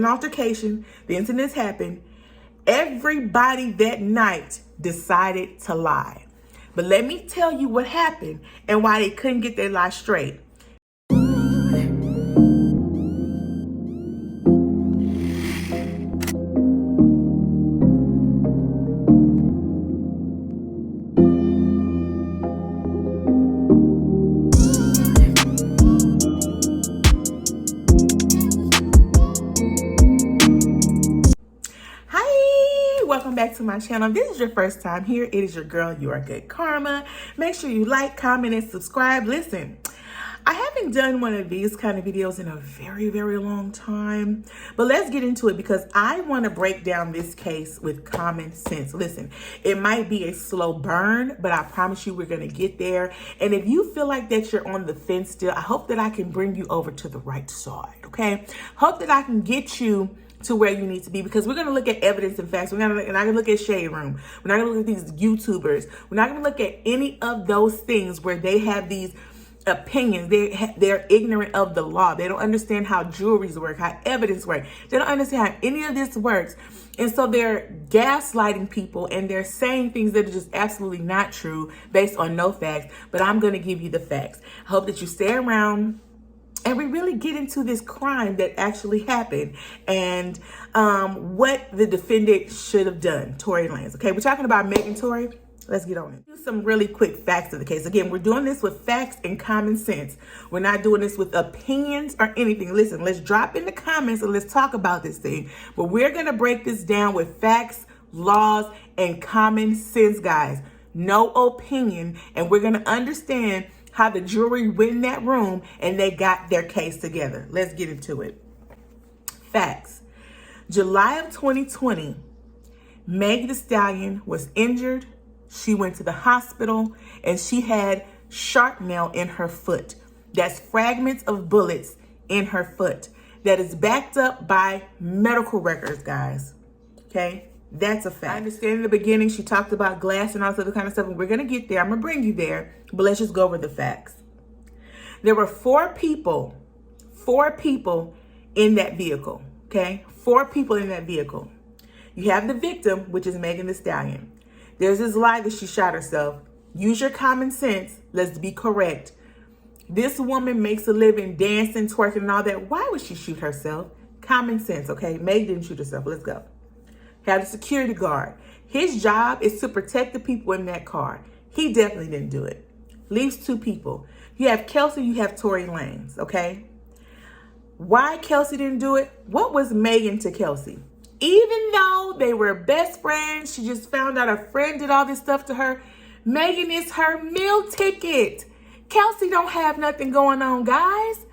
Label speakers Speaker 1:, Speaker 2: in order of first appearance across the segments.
Speaker 1: An altercation, the incidents happened. Everybody that night decided to lie. But let me tell you what happened and why they couldn't get their lie straight. Welcome back to my channel. If this is your first time here, it is your girl, You Are Good Karma. Make sure you like, comment, and subscribe. Listen, I haven't done one of these kind of videos in a very long time, but let's get into it because I want to break down this case with common sense. Listen, it might be a slow burn, but I promise you we're going to get there. And if you feel like that you're on the fence still, I hope that I can bring you over to the right side, okay? Hope that I can get you to where you need to be, because we're going to look at evidence and facts. We're not going to look at Shade Room. We're not going to look at these YouTubers. We're not going to look at any of those things where they have these opinions. They're ignorant of the law. They don't understand how juries work, how evidence works. They don't understand how any of this works. And so they're gaslighting people and they're saying things that are just absolutely not true based on no facts. But I'm going to give you the facts. I hope that you stay around and we really get into this crime that actually happened and what the defendant should have done, Tory Lanez. Okay, we're talking about Meg and Tory. Let's get on it. Do some really quick facts of the case. Again, we're doing this with facts and common sense. We're not doing this with opinions or anything. Listen, let's drop in the comments and let's talk about this thing. But we're going to break this down with facts, laws, and common sense, guys. No opinion. And we're going to understand how the jury went in that room and they got their case together. Let's get into it. Facts. July of 2020, MegTheeStallion was injured. She went to the hospital and she had shrapnel in her foot. That's fragments of bullets in her foot. That is backed up by medical records, guys. Okay? That's a fact. I understand in the beginning she talked about glass and all this other kind of stuff, and we're going to get there. I'm going to bring you there, but let's just go over the facts. There were four people in that vehicle, okay? 4 people in that vehicle. You have the victim, which is MegTheeStallion. There's this lie that she shot herself. Use your common sense. Let's be correct. This woman makes a living dancing, twerking, and all that. Why would she shoot herself? Common sense, okay? Meg didn't shoot herself. Let's go. Have a security guard. His job is to protect the people in that car. He definitely didn't do it. Leaves 2 people. You have Kelsey, you have Tory Lanez, okay? Why Kelsey didn't do it? What was Megan to Kelsey? Even though they were best friends, she just found out her friend did all this stuff to her. Megan is her meal ticket. Kelsey don't have nothing going on, guys.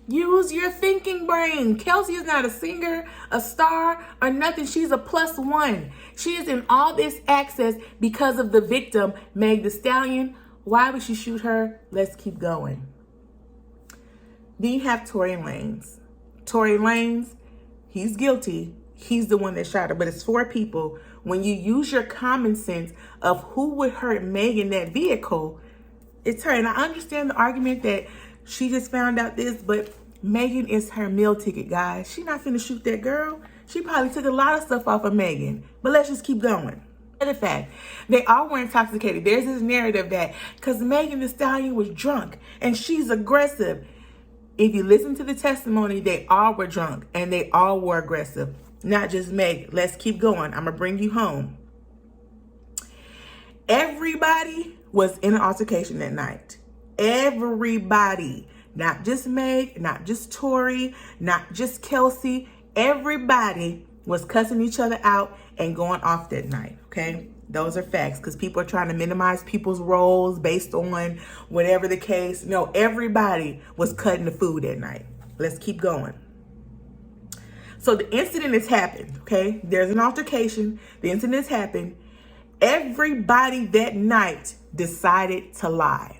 Speaker 1: Use your thinking brain. Kelsey is not a singer, a star, or nothing. She's a +1. She is in all this access because of the victim, MegTheeStallion. Why would she shoot her? Let's keep going. Then you have Tory Lanez. Tory Lanez, he's guilty. He's the one that shot her, but it's 4 people. When you use your common sense of who would hurt Meg in that vehicle, it's her. And I understand the argument that she just found out this, but Megan is her meal ticket, guys. She not finna shoot that girl. She probably took a lot of stuff off of Megan. But let's just keep going. Another fact, they all were intoxicated. There's this narrative that because MegTheeStallion was drunk and she's aggressive. If you listen to the testimony, they all were drunk and they all were aggressive. Not just Meg. Let's keep going. I'm going to bring you home. Everybody was in an altercation that night. Everybody. Not just Meg, not just Tory, not just Kelsey. Everybody was cussing each other out and going off that night, okay? Those are facts because people are trying to minimize people's roles based on whatever the case. No, everybody was cutting the food that night. Let's keep going. So the incident has happened, okay? There's an altercation. The incident has happened. Everybody that night decided to lie.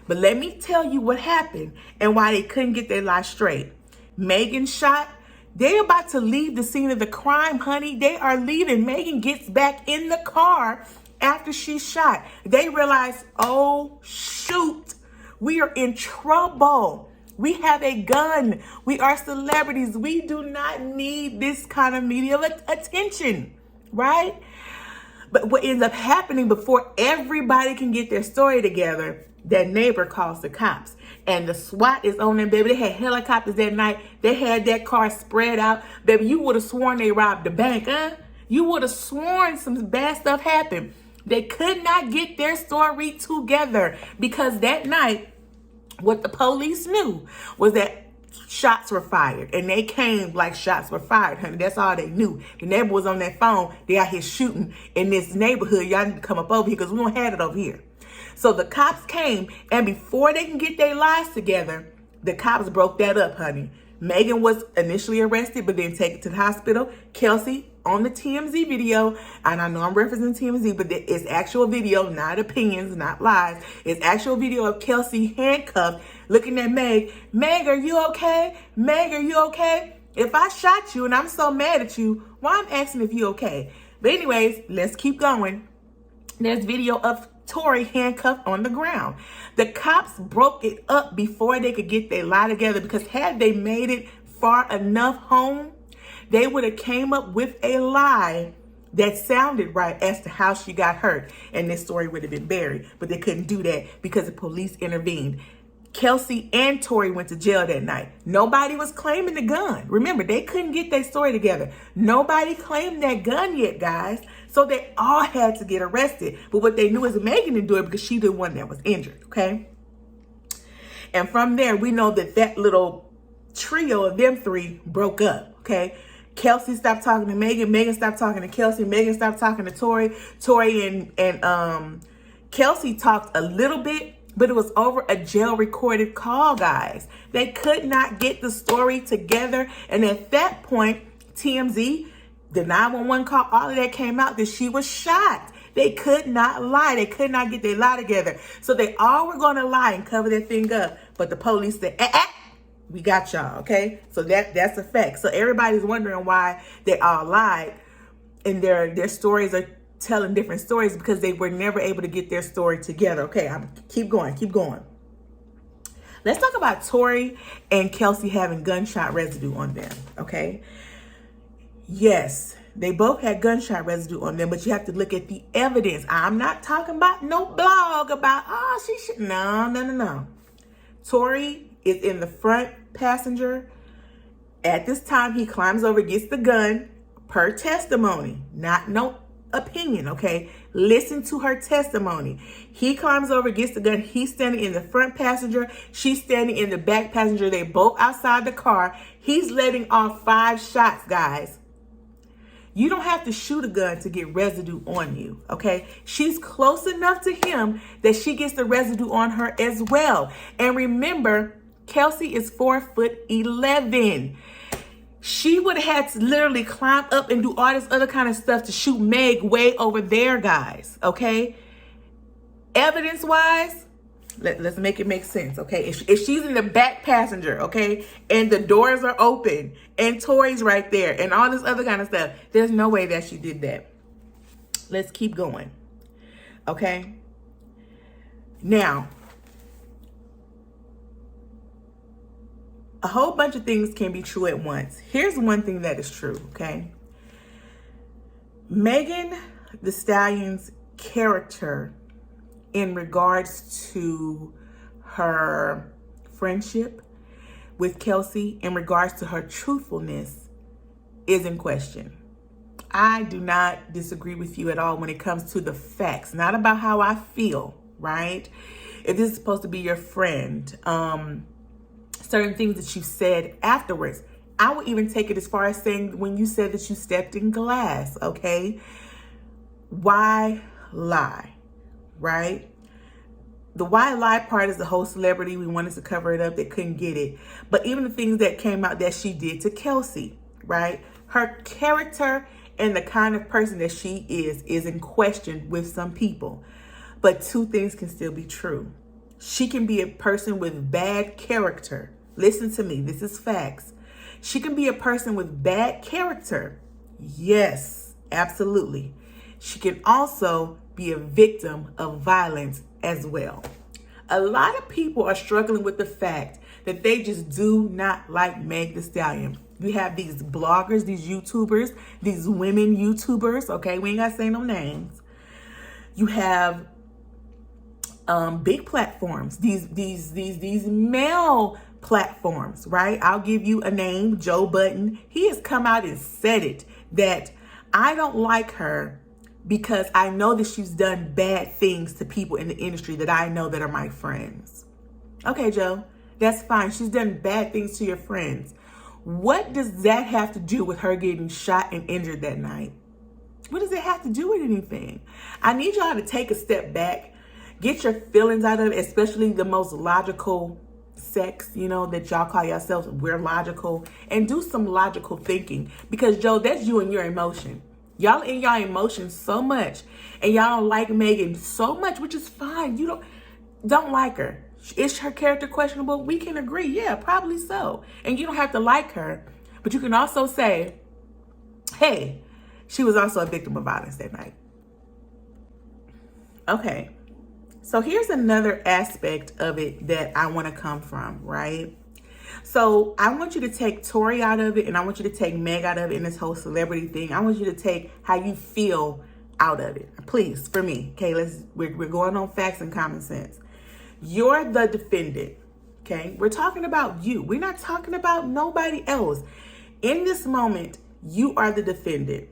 Speaker 1: But let me tell you what happened and why they couldn't get their lie straight. Megan shot. They're about to leave the scene of the crime, honey. They are leaving. Megan gets back in the car after she's shot. They realize, oh, shoot, we are in trouble. We have a gun. We are celebrities. We do not need this kind of media attention, right? But what ends up happening, before everybody can get their story together, that neighbor calls the cops. And the SWAT is on them, baby. They had helicopters that night. They had that car spread out. Baby, you would have sworn they robbed the bank, huh? You would have sworn some bad stuff happened. They could not get their story together because that night, what the police knew was that shots were fired, and they came like shots were fired, honey. That's all they knew. The neighbor was on that phone. They out here shooting in this neighborhood. Y'all need to come up over here because we don't have it over here. So the cops came, and before they can get their lives together, the cops broke that up, honey. Megan was initially arrested, but then taken to the hospital. Kelsey on the TMZ video, and I know I'm referencing TMZ, but it's actual video, not opinions, not lies. It's actual video of Kelsey handcuffed, looking at Meg. Meg, are you okay? Meg, are you okay? If I shot you and I'm so mad at you, why I'm asking if you okay? But anyways, let's keep going. There's video of Tory handcuffed on the ground. The cops broke it up before they could get their lie together, because had they made it far enough home, they would have came up with a lie that sounded right as to how she got hurt, and this story would have been buried. But they couldn't do that because the police intervened. Kelsey and Tory went to jail that night. Nobody was claiming the gun. Remember, they couldn't get their story together. Nobody claimed that gun yet, guys. So they all had to get arrested. But what they knew is Megan didn't do it because she the one that was injured, okay? And from there, we know that that little trio of them three broke up, okay? Kelsey stopped talking to Megan. Megan stopped talking to Kelsey. Megan stopped talking to Tory. Tory and Kelsey talked a little bit, but it was over a jail recorded call, guys. They could not get the story together. And at that point, TMZ, the 911 call, all of that came out that she was shot. They could not lie. They could not get their lie together. So they all were going to lie and cover that thing up. But the police said, we got y'all, okay? So that's a fact. So everybody's wondering why they all lied, and their stories are telling different stories because they were never able to get their story together. Okay, keep going. Let's talk about Tory and Kelsey having gunshot residue on them, okay? Yes, they both had gunshot residue on them, but you have to look at the evidence. I'm not talking about no blog about, she should. No. Tory is in the front passenger. At this time, he climbs over, gets the gun, per testimony, not no opinion, okay? Listen to her testimony. He climbs over, gets the gun. He's standing in the front passenger. She's standing in the back passenger. They both outside the car. He's letting off 5 shots, guys. You don't have to shoot a gun to get residue on you, okay? She's close enough to him that she gets the residue on her as well. And remember, Kelsey is 4'11". She would have had to literally climb up and do all this other kind of stuff to shoot Meg way over there, guys, okay? Evidence-wise, let's make it make sense, okay? If she's in the back passenger, okay, and the doors are open, and Tory's right there, and all this other kind of stuff, there's no way that she did that. Let's keep going, okay? Now, a whole bunch of things can be true at once. Here's one thing that is true, okay? MegTheeStallion's character in regards to her friendship with Kelsey, in regards to her truthfulness, is in question. I do not disagree with you at all when it comes to the facts, not about how I feel, right? If this is supposed to be your friend, certain things that you said afterwards. I would even take it as far as saying when you said that you stepped in glass, okay? Why lie, right? The why lie part is the whole celebrity. We wanted to cover it up. They couldn't get it. But even the things that came out that she did to Kelsey, right? Her character and the kind of person that she is in question with some people. But 2 things can still be true. She can be a person with bad character. Listen to me. This is facts. She can be a person with bad character. Yes, absolutely. She can also be a victim of violence as well. A lot of people are struggling with the fact that they just do not like Meg Thee Stallion. You have these bloggers, these YouTubers, these women YouTubers, okay? We ain't got to say no names. You have big platforms, these male platforms, right? I'll give you a name, Joe Budden. He has come out and said it, that I don't like her because I know that she's done bad things to people in the industry that I know that are my friends. Okay, Joe, that's fine. She's done bad things to your friends. What does that have to do with her getting shot and injured that night? What does it have to do with anything? I need y'all to take a step back, get your feelings out of it, especially the most logical sex, you know, that y'all call yourselves, we're logical, and do some logical thinking. Because Joe, that's you and your emotion. Y'all in y'all emotions so much, and y'all don't like Megan so much, which is fine. You don't like her. Is her character questionable? We can agree, yeah, probably so. And you don't have to like her, but you can also say, hey, she was also a victim of violence that night. Okay, so here's another aspect of it that I want to come from, right? So I want you to take Tory out of it, and I want you to take Meg out of it in this whole celebrity thing. I want you to take how you feel out of it, please, for me. Okay, we're going on facts and common sense. You're the defendant, okay? We're talking about you. We're not talking about nobody else. In this moment, you are the defendant.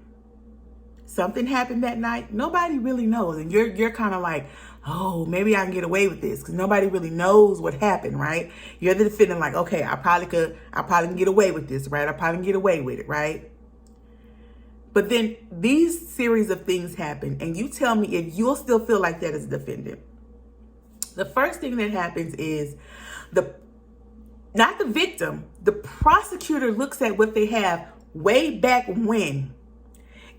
Speaker 1: Something happened that night. Nobody really knows. And you're kind of like, oh, maybe I can get away with this because nobody really knows what happened, right? You're the defendant, like, okay, I probably can get away with this, right? I probably can get away with it, right? But then these series of things happen, and you tell me if you'll still feel like that as a defendant. The first thing that happens is not the victim, the prosecutor looks at what they have way back when.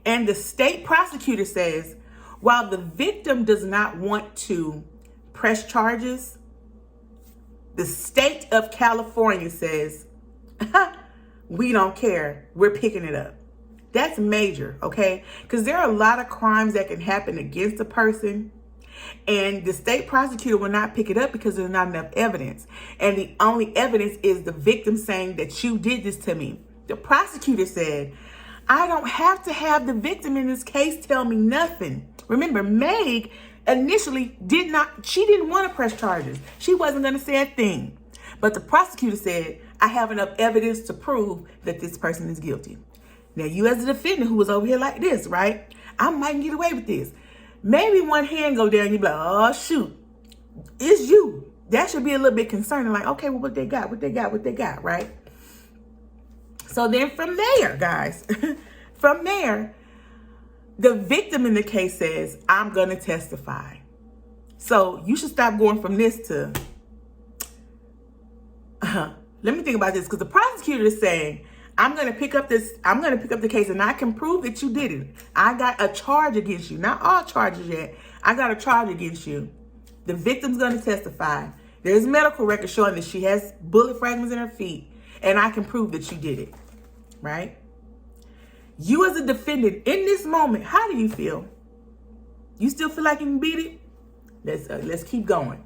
Speaker 1: And the state prosecutor says, while the victim does not want to press charges, the state of California says, we don't care. We're picking it up. That's major, okay? Because there are a lot of crimes that can happen against a person, and the state prosecutor will not pick it up because there's not enough evidence. And the only evidence is the victim saying that you did this to me. The prosecutor said, I don't have to have the victim in this case tell me nothing. Remember, Meg initially didn't want to press charges. She wasn't going to say a thing. But the prosecutor said, I have enough evidence to prove that this person is guilty. Now, you as a defendant who was over here like this, right? I might get away with this. Maybe one hand go down, you be like, oh, shoot, it's you. That should be a little bit concerning. Like, okay, well, what they got, right? So then from there, guys, from there, the victim in the case says, I'm going to testify. So you should stop going from this to, let me think about this, because the prosecutor is saying, I'm going to pick up the case and I can prove that you did it. I got a charge against you. Not all charges yet. I got a charge against you. The victim's going to testify. There's medical records showing that she has bullet fragments in her feet, and I can prove that you did it, right? You as a defendant in this moment, how do you feel? You still feel like you can beat it? Let's keep going.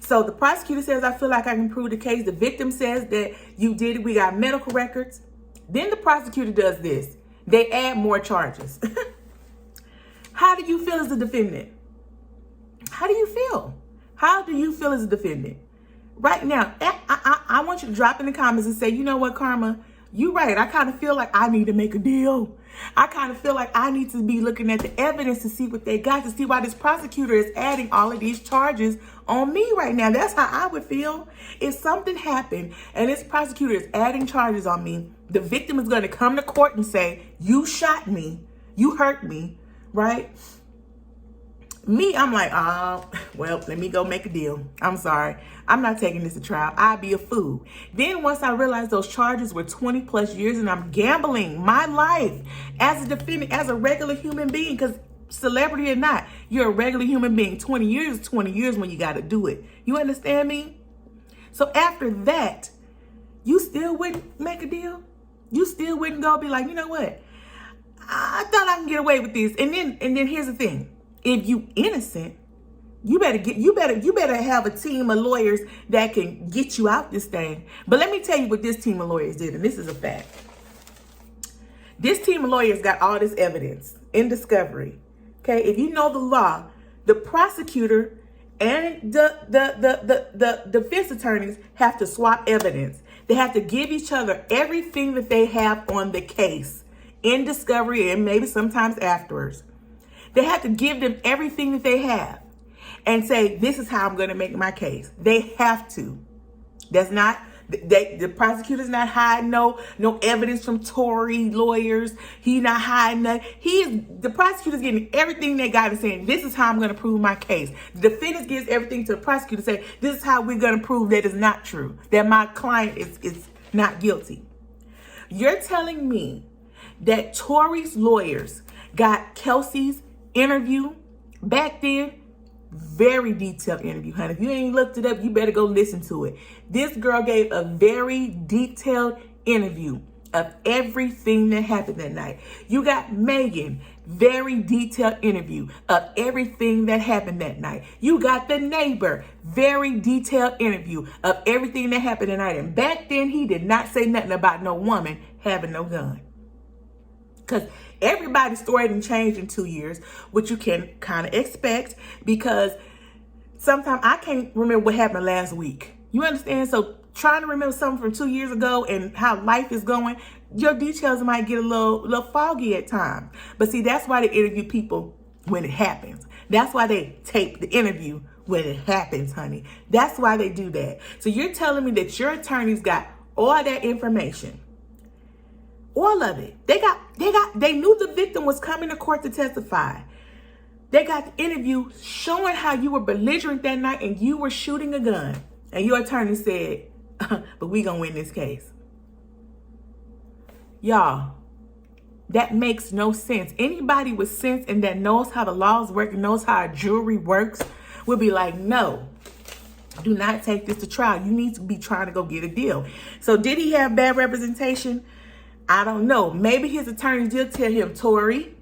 Speaker 1: So the prosecutor says, I feel like I can prove the case. The victim says that you did it. We got medical records. Then the prosecutor does this. They add more charges. How do you feel as a defendant? How do you feel? How do you feel as a defendant? Right now, I want you to drop in the comments and say, you know what, Karma? You're right. I kind of feel like I need to make a deal. I kind of feel like I need to be looking at the evidence to see what they got, to see why this prosecutor is adding all of these charges on me right now. That's how I would feel. If something happened and this prosecutor is adding charges on me, the victim is going to come to court and say, you shot me, you hurt me, right? Me, I'm like, well, let me go make a deal. I'm sorry. I'm not taking this to trial. I'd be a fool. Then once I realized those charges were 20 plus years and I'm gambling my life as a defendant, as a regular human being, because celebrity or not, you're a regular human being. 20 years is 20 years when you got to do it. You understand me? So after that, you still wouldn't make a deal? You still wouldn't go be like, you know what? I thought I can get away with this. And then here's the thing. If you innocent, You better have a team of lawyers that can get you out this thing. But let me tell you what this team of lawyers did, and this is a fact. This team of lawyers got all this evidence in discovery. Okay, if you know the law, the prosecutor and the defense attorneys have to swap evidence. They have to give each other everything that they have on the case in discovery and maybe sometimes afterwards. They have to give them everything that they have and say, this is how I'm going to make my case. They have to. That's not, the prosecutor's not hiding no evidence from Tory lawyers. He's not hiding that. The prosecutor's getting everything they got and saying, this is how I'm going to prove my case. The defendant gives everything to the prosecutor, say, this is how we're going to prove that it's not true, that my client is not guilty. You're telling me that Tory's lawyers got Kelsey's interview back then? Very detailed interview, honey. If you ain't looked it up, you better go listen to it. This girl gave a very detailed interview of everything that happened that night. You got Megan, very detailed interview of everything that happened that night. You got the neighbor, very detailed interview of everything that happened that night. And back then, he did not say nothing about no woman having no gun. Because everybody's story didn't change in 2 years, which you can kind of expect, because sometimes I can't remember what happened last week. You understand? So trying to remember something from 2 years ago and how life is going, your details might get a little foggy at times. But see, that's why they interview people when it happens. That's why they tape the interview when it happens, honey. That's why they do that. So you're telling me that your attorneys got all that information. All of it. They knew the victim was coming to court to testify. They got the interview showing how you were belligerent that night and you were shooting a gun. And your attorney said, but we gonna win this case. Y'all, that makes no sense. Anybody with sense and that knows how the laws work and knows how a jury works would be like, no, do not take this to trial. You need to be trying to go get a deal. So did he have bad representation? I don't know. Maybe his attorney did tell him, Tory,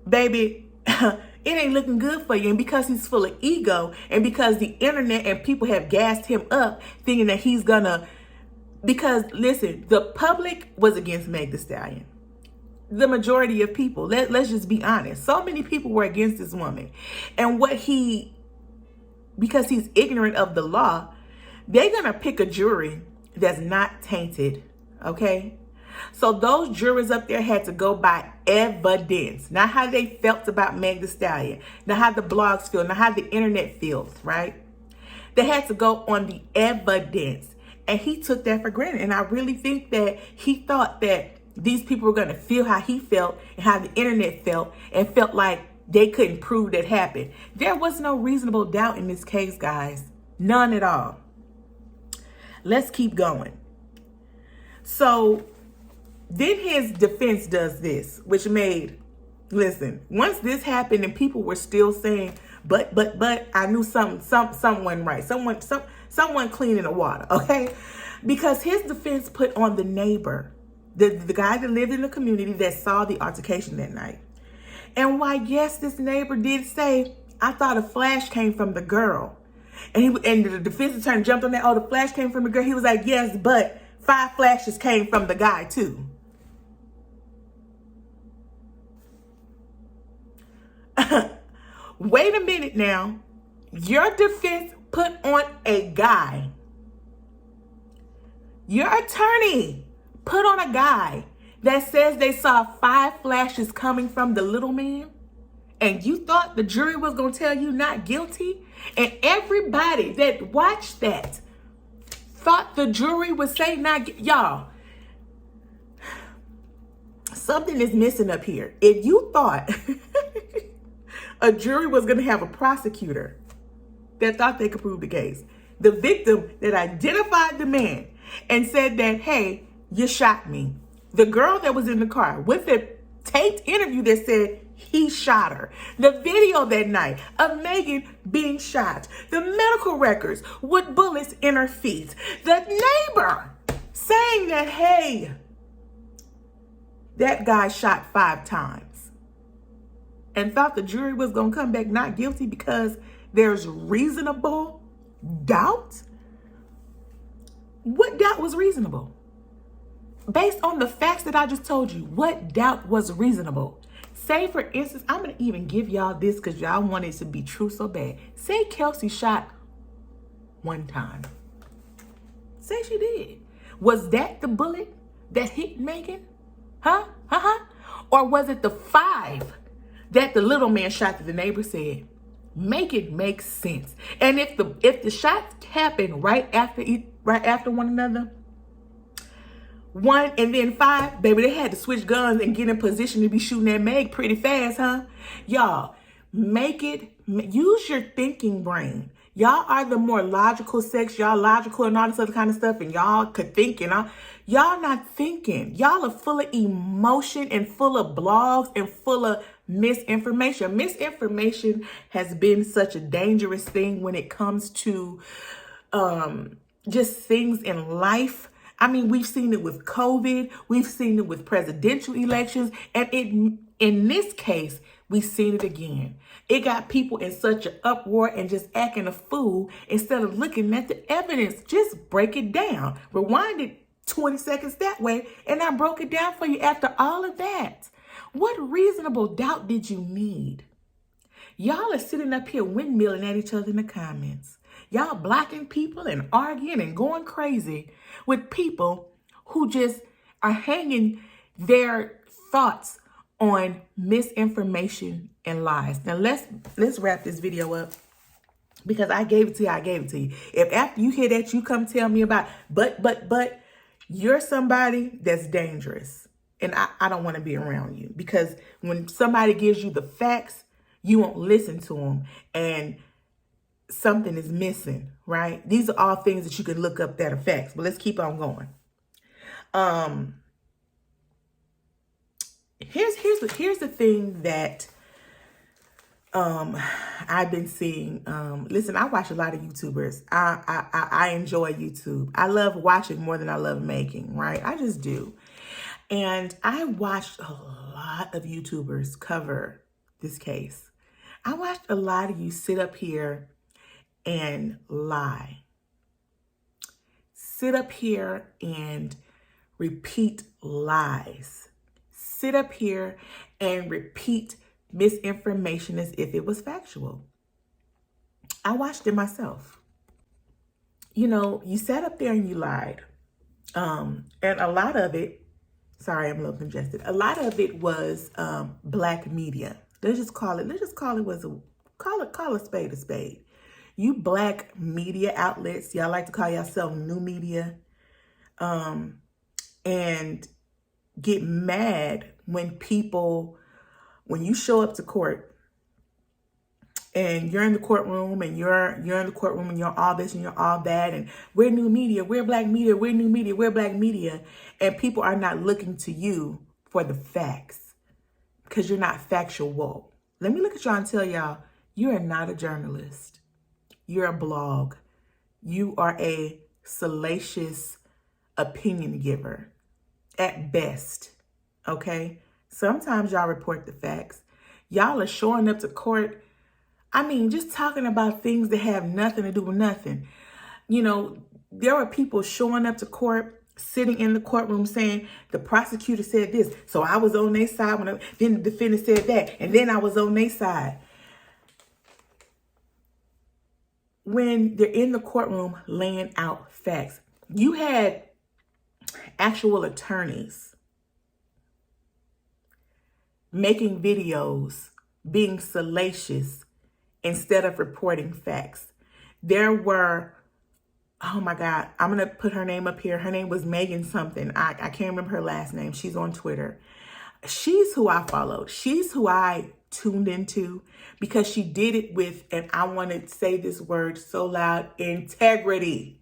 Speaker 1: baby, it ain't looking good for you. And because he's full of ego and because the internet and people have gassed him up thinking that he's gonna, because listen, the public was against MegTheeStallion. The majority of people, let's just be honest. So many people were against this woman. And because he's ignorant of the law, they're gonna pick a jury that's not tainted, okay? So those jurors up there had to go by evidence, not how they felt about MegTheeStallion, not how the blogs feel, not how the internet feels, right? They had to go on the evidence. And he took that for granted. And I really think that he thought that these people were going to feel how he felt and how the internet felt and felt like they couldn't prove that happened. There was no reasonable doubt in this case, guys. None at all. Let's keep going. So then his defense does this, which made, listen, once this happened and people were still saying, but I knew someone right. Someone cleaning the water, okay? Because his defense put on the neighbor, the guy that lived in the community that saw the altercation that night. And why, yes, this neighbor did say, I thought a flash came from the girl. And the defense attorney jumped on that, oh, the flash came from the girl. He was like, yes, but 5 flashes came from the guy too. Wait a minute now. Your defense put on a guy. Your attorney put on a guy that says they saw 5 flashes coming from the little man. And you thought the jury was going to tell you not guilty? And everybody that watched that thought the jury would say not guilty. Y'all, something is missing up here. If you thought a jury was going to have a prosecutor that thought they could prove the case, the victim that identified the man and said that, hey, you shot me. The girl that was in the car with the taped interview that said he shot her. The video that night of Megan being shot. The medical records with bullets in her feet. The neighbor saying that, hey, that guy shot 5 times. And thought the jury was going to come back not guilty because there's reasonable doubt. What doubt was reasonable? Based on the facts that I just told you, what doubt was reasonable? Say, for instance, I'm going to even give y'all this because y'all want it to be true so bad. Say Kelsey shot one time. Say she did. Was that the bullet that hit Megan? Huh? Or was it the 5 that the little man shot that the neighbor said? Make it make sense. And if the shots happened right after one another, 1 and then 5, baby, they had to switch guns and get in position to be shooting at Meg pretty fast, huh? Y'all, use your thinking brain. Y'all are the more logical sex. Y'all logical and all this other kind of stuff, and y'all could think and all. Y'all not thinking. Y'all are full of emotion and full of blogs and full of misinformation. Misinformation has been such a dangerous thing when it comes to just things in life. I mean, we've seen it with COVID. We've seen it with presidential elections. And in this case, we've seen it again. It got people in such an uproar and just acting a fool instead of looking at the evidence. Just break it down. Rewind it 20 seconds that way, and I broke it down for you after all of that. What reasonable doubt did you need? Y'all are sitting up here windmilling at each other in the comments. Y'all blocking people and arguing and going crazy with people who just are hanging their thoughts on misinformation and lies. Now let's wrap this video up because I gave it to you. If after you hear that, you come tell me about, but you're somebody that's dangerous. And I don't want to be around you because when somebody gives you the facts, you won't listen to them. And something is missing, right? These are all things that you can look up that are facts, but let's keep on going. Here's the thing that I've been seeing. Listen, I watch a lot of YouTubers. I enjoy YouTube. I love watching more than I love making, right? I just do. And I watched a lot of YouTubers cover this case. I watched a lot of you sit up here and lie. Sit up here and repeat lies. Sit up here and repeat misinformation as if it was factual. I watched it myself. You know, you sat up there and you lied. And a lot of it, sorry, I'm a little congested. A lot of it was black media. Let's just call it call a spade a spade. You black media outlets, y'all like to call yourself new media, and get mad when you show up to court and you're in the courtroom and you're in the courtroom and you're all this and you're all that and we're new media, we're black media, we're new media, we're black media, and people are not looking to you for the facts because you're not factual. Let me look at y'all and tell y'all, you are not a journalist. You're a blog. You are a salacious opinion giver at best, okay? Sometimes y'all report the facts. Y'all are showing up to court, I mean, just talking about things that have nothing to do with nothing. You know, there are people showing up to court, sitting in the courtroom saying, the prosecutor said this, so I was on their side, then the defendant said that, and then I was on their side. When they're in the courtroom laying out facts, you had actual attorneys making videos, being salacious instead of reporting facts. There were, oh my God, I'm going to put her name up here. Her name was Megan something. I can't remember her last name. She's on Twitter. She's who I followed. She's who I tuned into because she did it with, and I want to say this word so loud, integrity.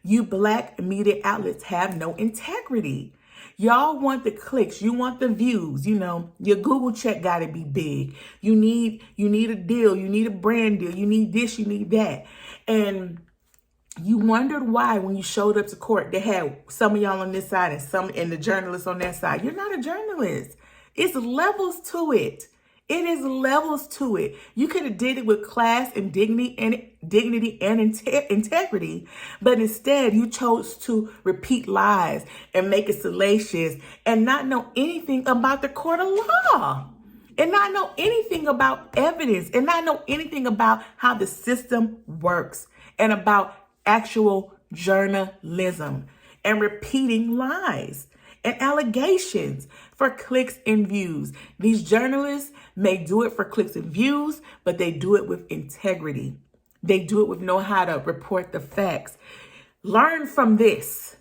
Speaker 1: You black media outlets have no integrity. Y'all want the clicks. You want the views. You know, your Google check got to be big. You need a deal. You need a brand deal. You need this. You need that. And you wondered why when you showed up to court, they had some of y'all on this side and the journalists on that side. You're not a journalist. It's levels to it. It is levels to it. You could have did it with class and dignity and integrity, but instead you chose to repeat lies and make it salacious and not know anything about the court of law and not know anything about evidence and not know anything about how the system works and about actual journalism and repeating lies and allegations for clicks and views. These journalists may do it for clicks and views, but they do it with integrity. They do it with know how to report the facts. Learn from this.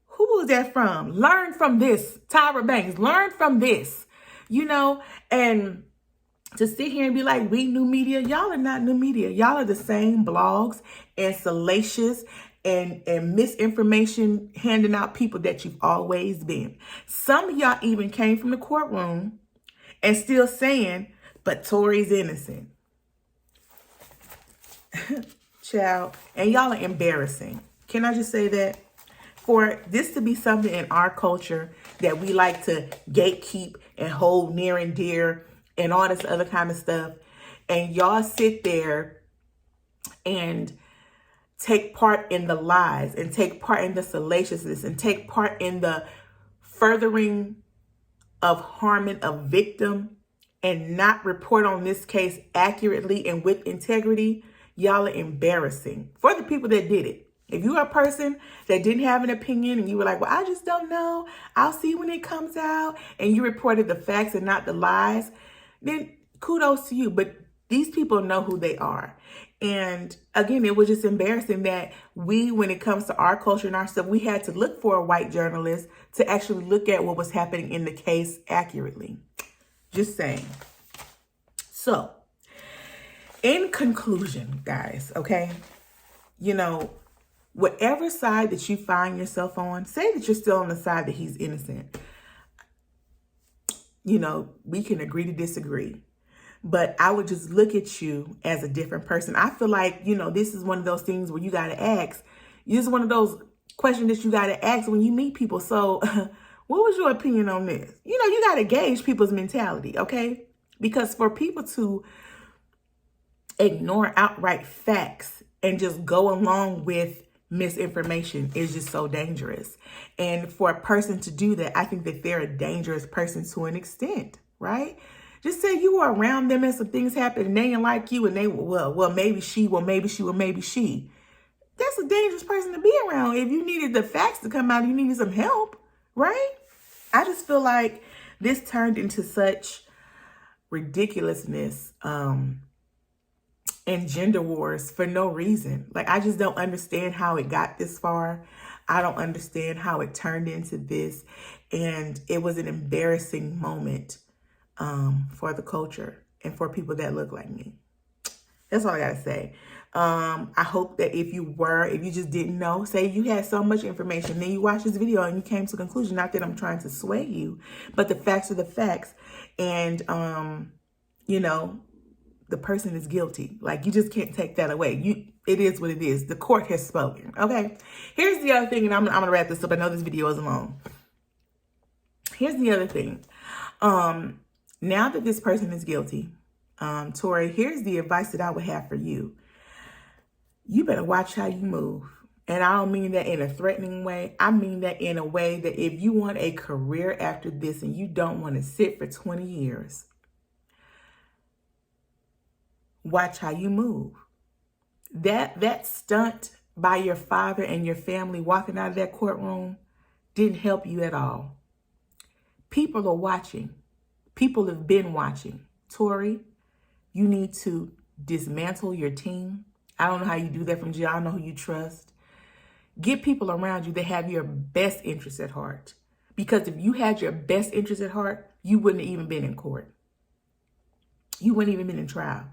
Speaker 1: Who was that from? Learn from this. Tyra Banks, learn from this. You know, and to sit here and be like, we new media, y'all are not new media. Y'all are the same blogs and salacious and misinformation handing out people that you've always been. Some of y'all even came from the courtroom and still saying, but Tory's innocent. Child, and y'all are embarrassing. Can I just say that? For this to be something in our culture that we like to gatekeep and hold near and dear and all this other kind of stuff, and y'all sit there and take part in the lies and take part in the salaciousness and take part in the furthering of harming a victim and not report on this case accurately and with integrity, y'all are embarrassing for the people that did it. If you are a person that didn't have an opinion and you were like, well, I just don't know, I'll see when it comes out, and you reported the facts and not the lies, then kudos to you. But these people know who they are. And again, it was just embarrassing that we, when it comes to our culture and our stuff, we had to look for a white journalist to actually look at what was happening in the case accurately. Just saying. So, in conclusion, guys, okay, you know, whatever side that you find yourself on, say that you're still on the side that he's innocent. You know, we can agree to disagree. But I would just look at you as a different person. I feel like, you know, this is one of those things where you got to ask. This is one of those questions that you got to ask when you meet people. So what was your opinion on this? You know, you got to gauge people's mentality, okay? Because for people to ignore outright facts and just go along with misinformation is just so dangerous. And for a person to do that, I think that they're a dangerous person to an extent, right? Just say you were around them and some things happened and they didn't like you and they were, well, maybe she. That's a dangerous person to be around. If you needed the facts to come out, you needed some help, right? I just feel like this turned into such ridiculousness and gender wars for no reason. Like, I just don't understand how it got this far. I don't understand how it turned into this. And it was an embarrassing moment for the culture and for people that look like me. That's all I gotta say. I hope that if you just didn't know, say you had so much information, then you watched this video and you came to a conclusion, not that I'm trying to sway you, but the facts are the facts. And, you know, the person is guilty. Like, you just can't take that away. It is what it is. The court has spoken. Okay. Here's the other thing, and I'm gonna wrap this up. I know this video is long. Here's the other thing. Now that this person is guilty, Tory, here's the advice that I would have for you. You better watch how you move. And I don't mean that in a threatening way. I mean that in a way that if you want a career after this and you don't want to sit for 20 years, watch how you move. That stunt by your father and your family walking out of that courtroom didn't help you at all. People are watching. People have been watching. Tory, you need to dismantle your team. I don't know how you do that from jail. I don't know who you trust. Get people around you that have your best interests at heart. Because if you had your best interests at heart, you wouldn't have even been in court. You wouldn't even been in trial.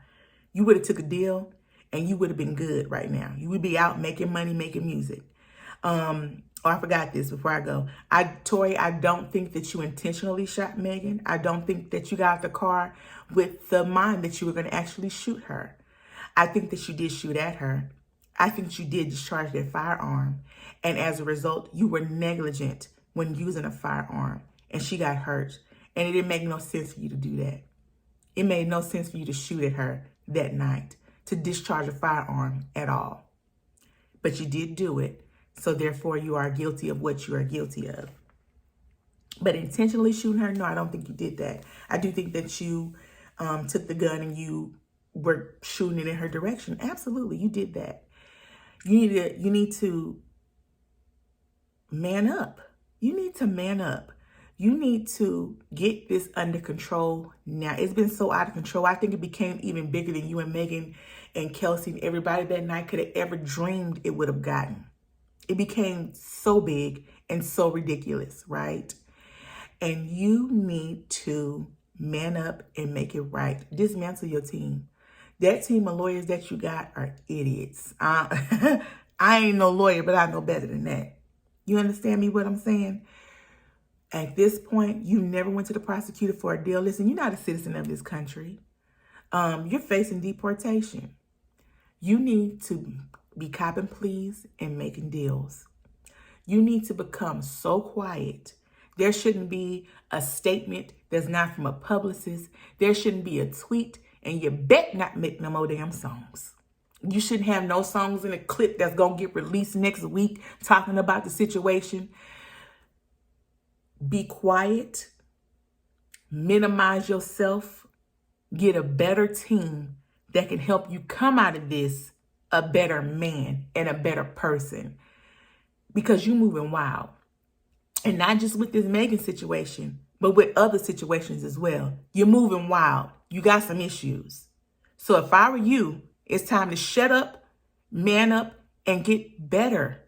Speaker 1: You would have took a deal and you would have been good right now. You would be out making money, making music. Oh, I forgot this before I go. Tory, I don't think that you intentionally shot Megan. I don't think that you got out the car with the mind that you were going to actually shoot her. I think that you did shoot at her. I think you did discharge that firearm. And as a result, you were negligent when using a firearm and she got hurt. And it didn't make no sense for you to do that. It made no sense for you to shoot at her that night, to discharge a firearm at all. But you did do it. So therefore, you are guilty of what you are guilty of. But intentionally shooting her, no, I don't think you did that. I do think that you took the gun and you were shooting it in her direction. Absolutely, you did that. You need to man up. You need to man up. You need to get this under control now. It's been so out of control. I think it became even bigger than you and Megan and Kelsey and everybody that night could have ever dreamed it would have gotten. It became so big and so ridiculous, right? And you need to man up and make it right. Dismantle your team. That team of lawyers that you got are idiots. I ain't no lawyer, but I know better than that. You understand me what I'm saying? At this point, you never went to the prosecutor for a deal. Listen, you're not a citizen of this country. You're facing deportation. You need to be copping pleas and making deals. You need to become so quiet. There shouldn't be a statement that's not from a publicist. There shouldn't be a tweet, and you bet not make no more damn songs. You shouldn't have no songs in a clip that's going to get released next week talking about the situation. Be quiet. Minimize yourself. Get a better team that can help you come out of this a better man and a better person. Because you're moving wild. And not just with this Megan situation, but with other situations as well. You're moving wild. You got some issues. So if I were you, it's time to shut up, man up, and get better.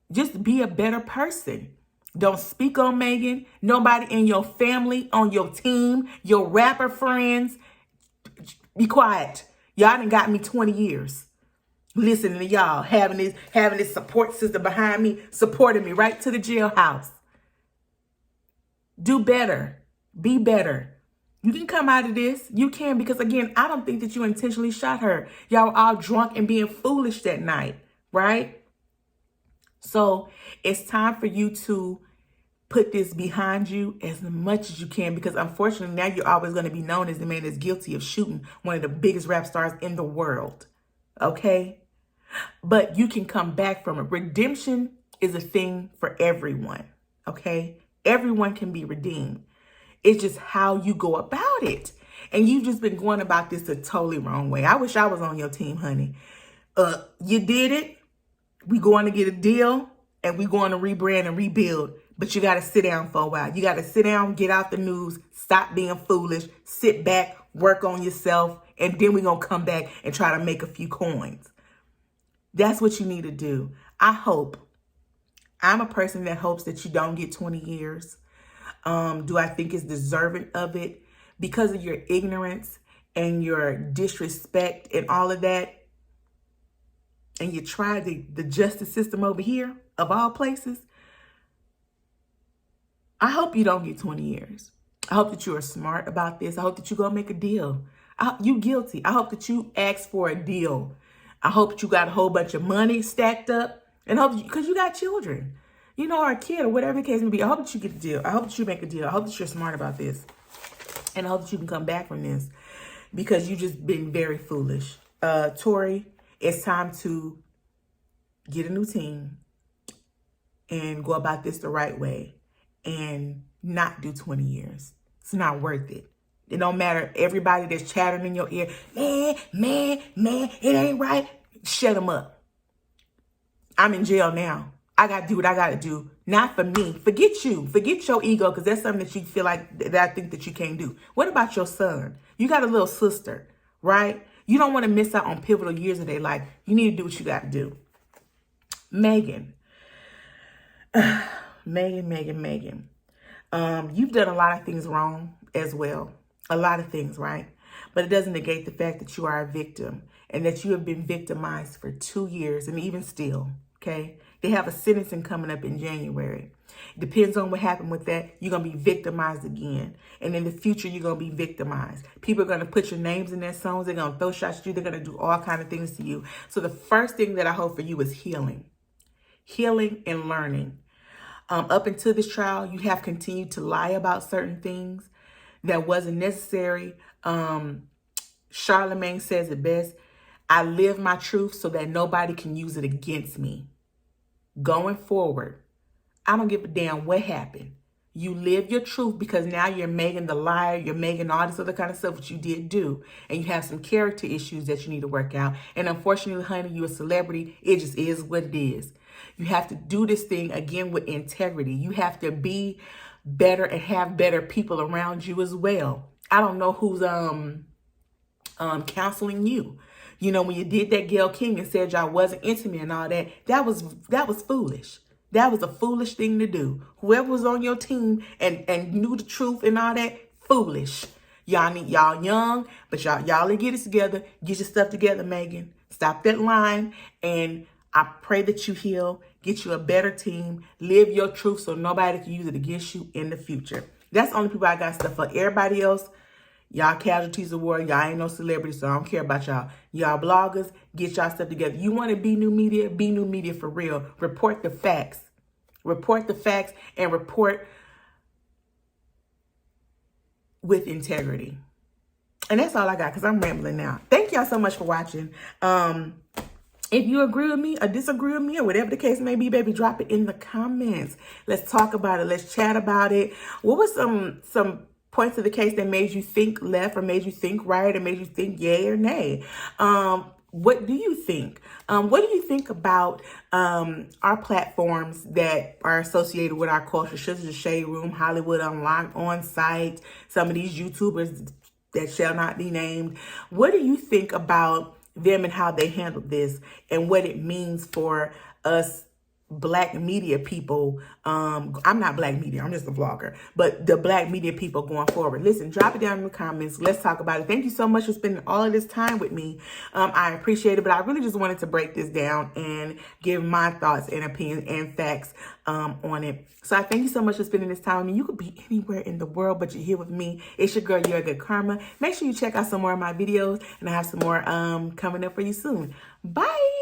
Speaker 1: Just be a better person. Don't speak on Megan. Nobody in your family, on your team, your rapper friends. Be quiet. Y'all done got me 20 years. Listening to y'all, having this support system behind me, supporting me right to the jailhouse. Do better. Be better. You can come out of this. You can, because again, I don't think that you intentionally shot her. Y'all were all drunk and being foolish that night, right? So it's time for you to put this behind you as much as you can, because unfortunately now you're always going to be known as the man that's guilty of shooting one of the biggest rap stars in the world. Okay? But you can come back from it. Redemption is a thing for everyone. Okay? Everyone can be redeemed. It's just how you go about it. And you've just been going about this the totally wrong way. I wish I was on your team, honey. You did it. We going to get a deal and we going to rebrand and rebuild. But you got to sit down for a while. You got to sit down, get out the news, stop being foolish, sit back, work on yourself, and then we're going to come back and try to make a few coins. That's what you need to do. I'm a person that hopes that you don't get 20 years. Do I think it's deserving of it? Because of your ignorance and your disrespect and all of that, and you try the justice system over here, of all places, I hope you don't get 20 years. I hope that you are smart about this. I hope that you go make a deal. You guilty. I hope that you ask for a deal. I hope that you got a whole bunch of money stacked up, and hope because you got children, or a kid or whatever the case may be. I hope that you get a deal. I hope that you make a deal. I hope that you're smart about this, and I hope that you can come back from this, because you just been very foolish. Tory, it's time to get a new team and go about this the right way and not do 20 years. It's not worth it. It don't matter. Everybody that's chattering in your ear, man, it ain't right. Shut them up. I'm in jail now. I got to do what I got to do. Not for me. Forget you. Forget your ego, because that's something that you feel like that I think that you can't do. What about your son? You got a little sister, right? You don't want to miss out on pivotal years of their life. You need to do what you got to do. Megan. Megan. You've done a lot of things wrong as well. A lot of things, right? But it doesn't negate the fact that you are a victim and that you have been victimized for 2 years and even still, okay? They have a sentencing coming up in January. Depends on what happened with that. You're going to be victimized again. And in the future, you're going to be victimized. People are going to put your names in their songs. They're going to throw shots at you. They're going to do all kinds of things to you. So the first thing that I hope for you is healing. Healing and learning. Up until this trial, you have continued to lie about certain things. that wasn't necessary. Charlemagne says it best. I live my truth so that nobody can use it against me. Going forward, I don't give a damn what happened. You live your truth, because now you're Megan the liar. You're Megan all this other kind of stuff, which you did do. And you have some character issues that you need to work out. And unfortunately, honey, you're a celebrity. It just is what it is. You have to do this thing again with integrity. You have to be better and have better people around you as well. I don't know who's counseling you. You know, when you did that Gayle King and said y'all wasn't intimate and all that, that was foolish. That was a foolish thing to do. Whoever was on your team and knew the truth and all that, foolish. Y'all young, but y'all get it together. Get your stuff together, Megan. Stop that line. And I pray that you heal. Get you a better team. Live your truth so nobody can use it against you in the future. That's the only people I got stuff for. Everybody else, y'all casualties of war. Y'all ain't no celebrities, so I don't care about y'all. Y'all bloggers, get y'all stuff together. You want to be new media for real. Report the facts. Report the facts and report with integrity. And that's all I got, because I'm rambling now. Thank y'all so much for watching. If you agree with me or disagree with me or whatever the case may be, baby, drop it in the comments. Let's talk about it. Let's chat about it. What was some points of the case that made you think left or made you think right or made you think yay or nay? What do you think? What do you think about our platforms that are associated with our culture, such as the Shade Room, Hollywood Unlocked, On Site, some of these YouTubers that shall not be named? What do you think about them and how they handled this and what it means for us Black media people? I'm not Black media, I'm just a vlogger, but the Black media people going forward. Listen, drop it down in the comments. Let's talk about it. Thank you so much for spending all of this time with me. I appreciate it, but I really just wanted to break this down and give my thoughts and opinions and facts on it. So I thank you so much for spending this time with me. You could be anywhere in the world, but you're here with me. It's your girl, You're Good Karma. Make sure you check out some more of my videos, and I have some more coming up for you soon. Bye.